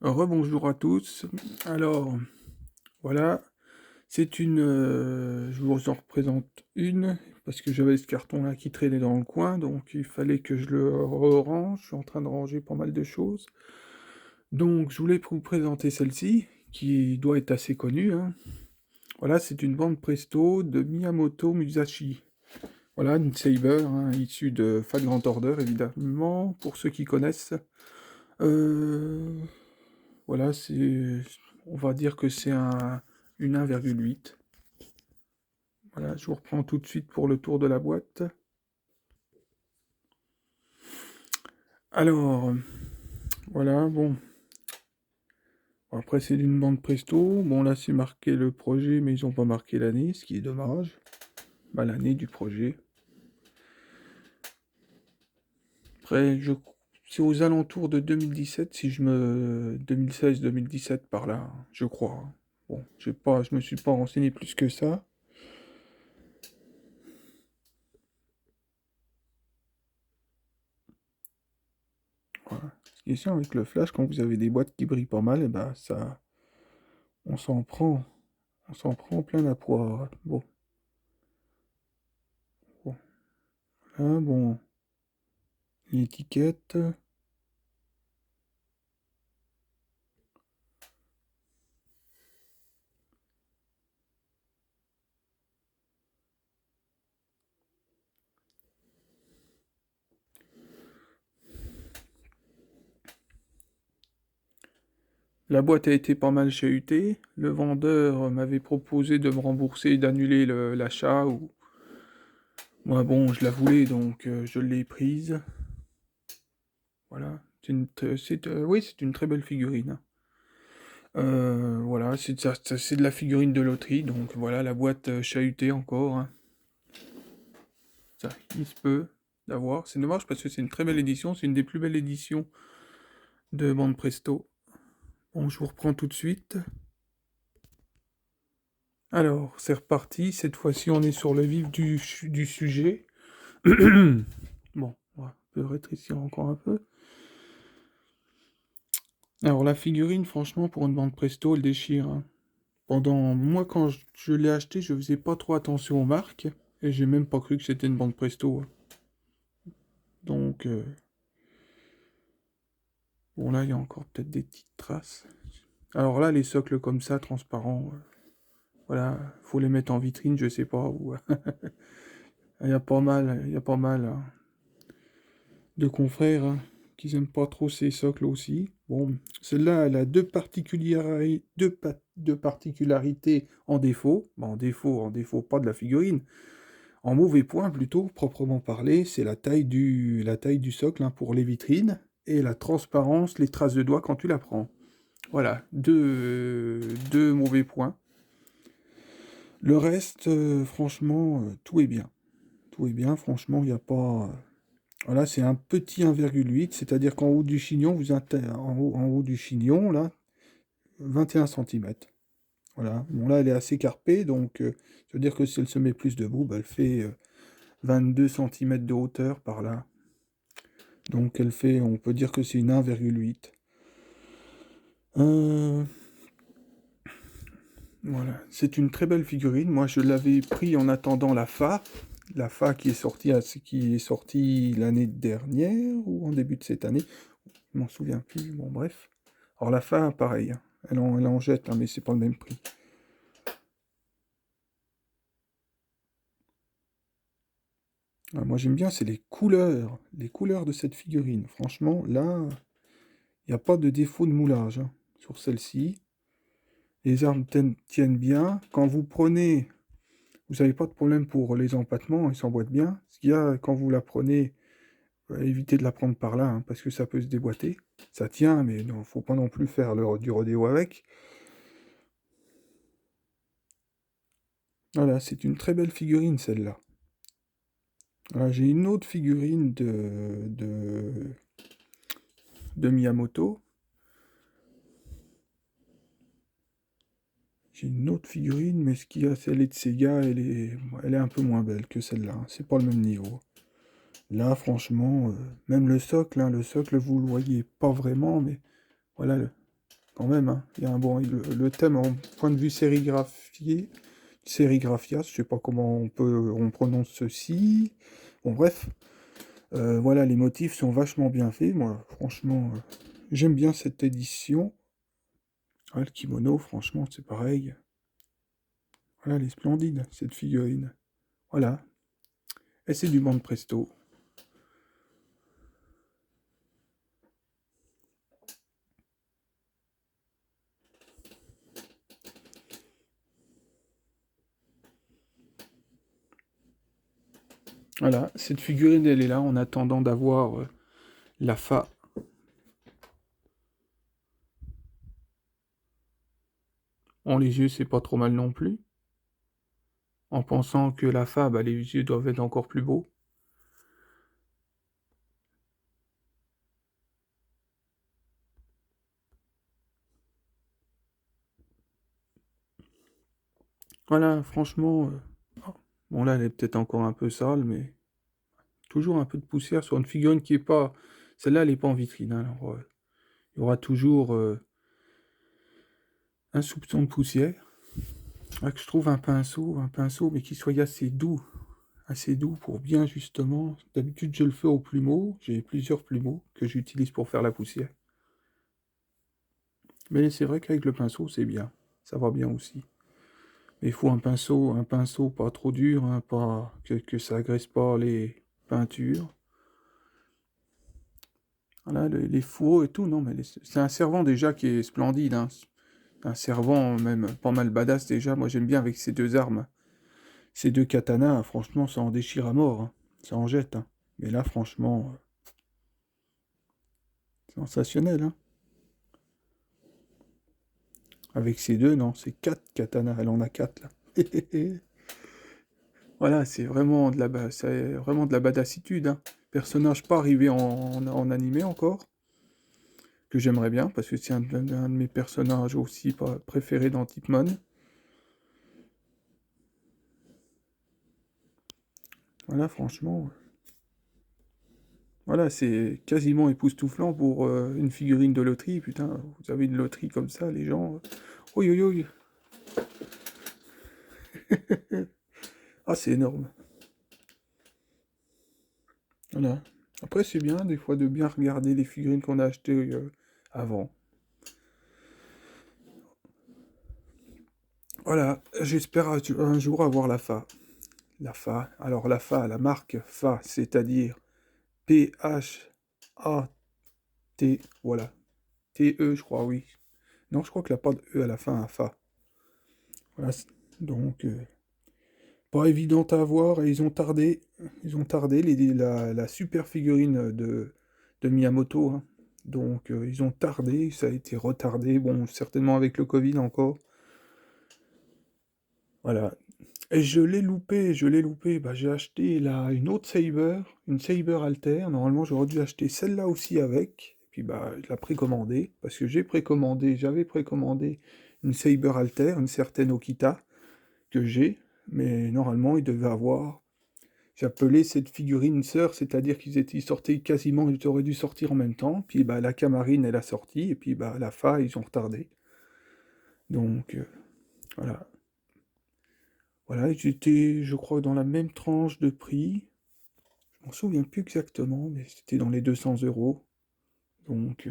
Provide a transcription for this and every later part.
Rebonjour à tous. Alors, voilà, c'est une, je vous en représente une, parce que j'avais ce carton-là qui traînait dans le coin, donc il fallait que je le range. Je suis en train de ranger pas mal de choses. Donc, je voulais vous présenter celle-ci, qui doit être assez connue, hein. Voilà, c'est une bande presto de Miyamoto Musashi. Voilà, une Saber, hein, issue de Fat Grand Order, évidemment, pour ceux qui connaissent. Euh, Voilà, on va dire que c'est une 1,8. Voilà, je vous reprends tout de suite pour le tour de la boîte. Alors, voilà, bon. Après, c'est d'une bande presto. Bon, là, c'est marqué le projet, mais ils n'ont pas marqué l'année, ce qui est dommage. Bah, l'année du projet. Après, c'est aux alentours de 2017, si je me... 2016-2017 par là, je crois. Bon, je me suis pas renseigné plus que ça. Voilà. Ce qui est sûr avec le flash, quand vous avez des boîtes qui brillent pas mal, et ben ça, on s'en prend, on s'en prend plein la poire. Bon, bon, là, bon, l'étiquette. La boîte a été pas mal chahutée. Le vendeur m'avait proposé de me rembourser et d'annuler l'achat. Moi, bon, je la voulais, donc je l'ai prise. Voilà. Oui, c'est une très belle figurine, hein. Voilà, c'est de la figurine de loterie, donc voilà, la boîte chahutée encore, hein. Ça, il se peut d'avoir. C'est dommage parce que c'est une très belle édition, c'est une des plus belles éditions de Bande Presto. Bon, je vous reprends tout de suite. Alors, c'est reparti. Cette fois-ci, on est sur le vif du sujet. Bon, on peut rétrécir encore un peu. Alors, la figurine, franchement, pour une bande presto, elle déchire, hein. Moi, quand je l'ai acheté, je faisais pas trop attention aux marques. Et j'ai même pas cru que c'était une bande presto, hein. Donc, bon, là, il y a encore peut-être des petites traces. Alors là, les socles comme ça, transparents, voilà, faut les mettre en vitrine, je sais pas où. Il y a pas mal, hein, de confrères, hein, qui aiment pas trop ces socles aussi. Bon, celle-là, elle a deux particularités en défaut. Bon, en défaut, pas de la figurine. En mauvais point, plutôt, proprement parlé, c'est la taille du socle, hein, pour les vitrines et la transparence, les traces de doigts quand tu la prends. Voilà, deux mauvais points. Le reste, franchement, tout est bien. Tout est bien, franchement, il n'y a pas. Voilà, c'est un petit 1,8, c'est-à-dire qu'en haut du chignon, en haut du chignon, là, 21 centimètres. Voilà. Bon, là, elle est assez carpée, donc ça veut dire que si elle se met plus debout, bah, elle fait 22 centimètres de hauteur par là. Donc on peut dire que c'est une 1,8. Euh, voilà, c'est une très belle figurine. Moi, je l'avais pris en attendant la FA qui est sortie l'année dernière ou en début de cette année. Je m'en souviens plus. Bon, bref. Alors la FA, pareil, hein. Elle en jette, hein, mais c'est pas le même prix. Ah, moi, j'aime bien, c'est les couleurs de cette figurine. Franchement, là, il n'y a pas de défaut de moulage, hein, sur celle-ci. Les armes tiennent bien. Quand vous prenez, vous n'avez pas de problème pour les empattements, ils s'emboîtent bien. Ce qu'il y a, quand vous la prenez, évitez de la prendre par là, hein, parce que ça peut se déboîter. Ça tient, mais non, faut pas non plus faire du rodéo avec. Voilà, c'est une très belle figurine, celle-là. Voilà, j'ai une autre figurine de Miyamoto. J'ai une autre figurine, mais ce qu'il y a, celle de Sega, elle est un peu moins belle que celle-là, hein. C'est pas le même niveau. Là, franchement, même le socle, hein, le socle, vous le voyez pas vraiment, mais voilà, quand même, hein. Il y a un bon... Le thème, en point de vue sérigraphia, je sais pas comment on prononce ceci. Bon, bref. Voilà, les motifs sont vachement bien faits. Moi, franchement, j'aime bien cette édition. Ah, le kimono, franchement, c'est pareil. Voilà, elle est splendide, cette figurine. Voilà. Et c'est du Bande Presto. Voilà, cette figurine, elle est là en attendant d'avoir la Fa. En les yeux, c'est pas trop mal non plus. En pensant que la Fa, bah, les yeux doivent être encore plus beaux. Voilà, franchement... oh. Bon, là, elle est peut-être encore un peu sale, mais toujours un peu de poussière sur une figurine qui est pas... Celle-là, elle est pas en vitrine, hein, alors, il y aura toujours un soupçon de poussière. Là, que je trouve un pinceau, mais qui soit assez doux pour bien justement. D'habitude, je le fais au plumeau. J'ai plusieurs plumeaux que j'utilise pour faire la poussière. Mais c'est vrai qu'avec le pinceau, c'est bien. Ça va bien aussi. Mais il faut un pinceau pas trop dur, hein, pas que ça agresse pas les peintures. Voilà, les fourreaux et tout, non, mais c'est un servant déjà qui est splendide, hein. Un servant même pas mal badass déjà. Moi, j'aime bien avec ces deux armes. Ces deux katanas, franchement, ça en déchire à mort, hein. Ça en jette, hein. Mais là, franchement, sensationnel, hein. Avec ces deux, non, c'est quatre katanas. Elle en a quatre, là. Voilà, c'est vraiment de la badassitude, hein. Personnage pas arrivé en animé encore, que j'aimerais bien, parce que c'est un de mes personnages aussi préférés dans Tipmon. Voilà, franchement, voilà, c'est quasiment époustouflant pour une figurine de loterie. Putain, vous avez une loterie comme ça, les gens... Oui, oui, oui. Ah, c'est énorme. Voilà. Après, c'est bien, des fois, de bien regarder les figurines qu'on a achetées avant. Voilà, j'espère un jour avoir la Fa. La Fa. Alors, la Fa, la marque Fa, c'est-à-dire Phat, voilà. TE, je crois, oui. Non, je crois qu'il n'y a pas de E à la fin, à Fa. Voilà, donc, pas évident à avoir, et ils ont tardé. Ils ont tardé, la super figurine de Miyamoto, hein. Donc, ils ont tardé, ça a été retardé, bon, certainement avec le Covid encore. Voilà. Et je l'ai loupé. Bah, j'ai acheté une autre Saber, une Saber Alter. Normalement, j'aurais dû acheter celle-là aussi avec. Et puis, bah, je l'ai précommandé, parce que j'avais précommandé une Saber Alter, une certaine Okita, que j'ai, mais normalement, il devait avoir. J'ai appelé cette figurine sœur, c'est-à-dire ils sortaient quasiment, ils auraient dû sortir en même temps. Puis bah, la Camarine, elle a sorti, et puis bah, la Fa, ils ont retardé. Donc voilà. Voilà, j'étais, je crois, dans la même tranche de prix. Je m'en souviens plus exactement, mais c'était dans les 200 €. Donc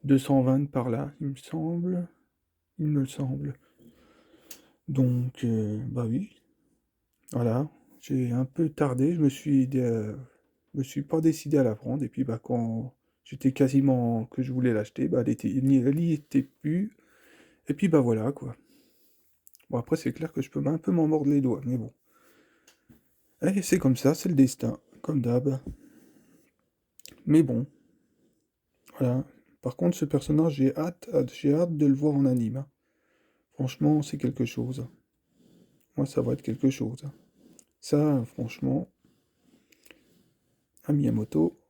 220 par là, il me semble. Il me semble. Donc, bah oui, voilà. J'ai un peu tardé, me suis pas décidé à la prendre, et puis bah quand j'étais quasiment que je voulais l'acheter, bah elle y était plus, et puis bah voilà quoi. Bon après c'est clair que je peux un peu m'en mordre les doigts, mais bon. Eh, c'est comme ça, c'est le destin, comme d'hab. Mais bon, voilà. Par contre ce personnage j'ai hâte de le voir en anime, hein. Franchement c'est quelque chose. Moi ça va être quelque chose, hein. Ça franchement, à Miyamoto.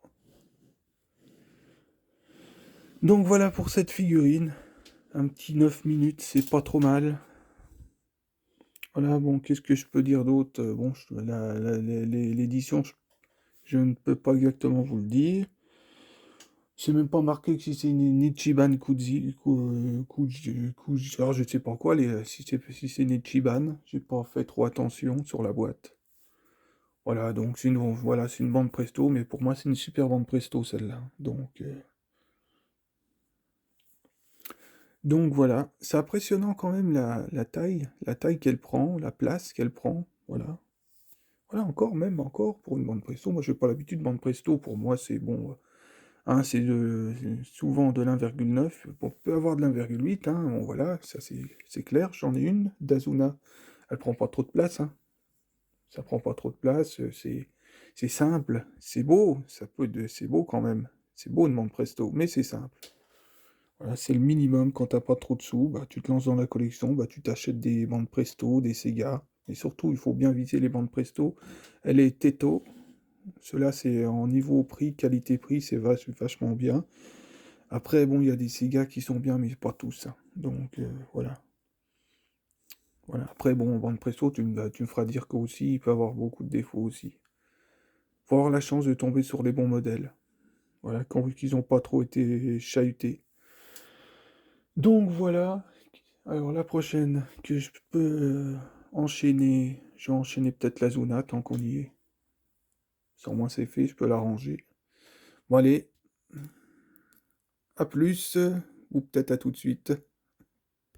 Donc voilà pour cette figurine. Un petit 9 minutes, c'est pas trop mal. Voilà, bon, qu'est-ce que je peux dire d'autre? Bon, l'édition, je ne peux pas exactement vous le dire. C'est même pas marqué que si c'est une Ichiban alors je sais pas quoi, si c'est une Ichiban, j'ai pas fait trop attention sur la boîte. Voilà, donc c'est une bande presto, mais pour moi c'est une super bande presto celle-là. Donc voilà, c'est impressionnant quand même la taille qu'elle prend, la place qu'elle prend, voilà. Voilà, encore pour une bande presto. Moi, j'ai pas l'habitude de bande presto. Pour moi, c'est bon. Hein, c'est souvent de l'1,9. On peut avoir de l'1,8. Hein, bon, voilà, ça c'est clair. J'en ai une d'Azuna. Elle prend pas trop de place. Hein. Ça prend pas trop de place. C'est simple. C'est beau. C'est beau quand même. C'est beau une bande presto, mais c'est simple. Voilà, c'est le minimum quand t'as pas trop de sous. Bah, tu te lances dans la collection. Bah, tu t'achètes des bandes presto, des Sega. Et surtout, il faut bien viser les bandes presto. Elle est Teto. Cela, c'est en niveau prix, qualité-prix, c'est vachement bien. Après, bon, il y a des Sega qui sont bien, mais pas tous. Hein. Voilà. Voilà. Après, bon, en bande presto, tu me feras dire que aussi, il peut avoir beaucoup de défauts aussi. Faut avoir la chance de tomber sur les bons modèles. Voilà, qu'ils n'ont pas trop été chahutés. Donc voilà. Alors la prochaine que je peux enchaîner, je vais enchaîner peut-être la Zona tant qu'on y est. Sans moins c'est fait, je peux la ranger. Bon allez, à plus, ou peut-être à tout de suite.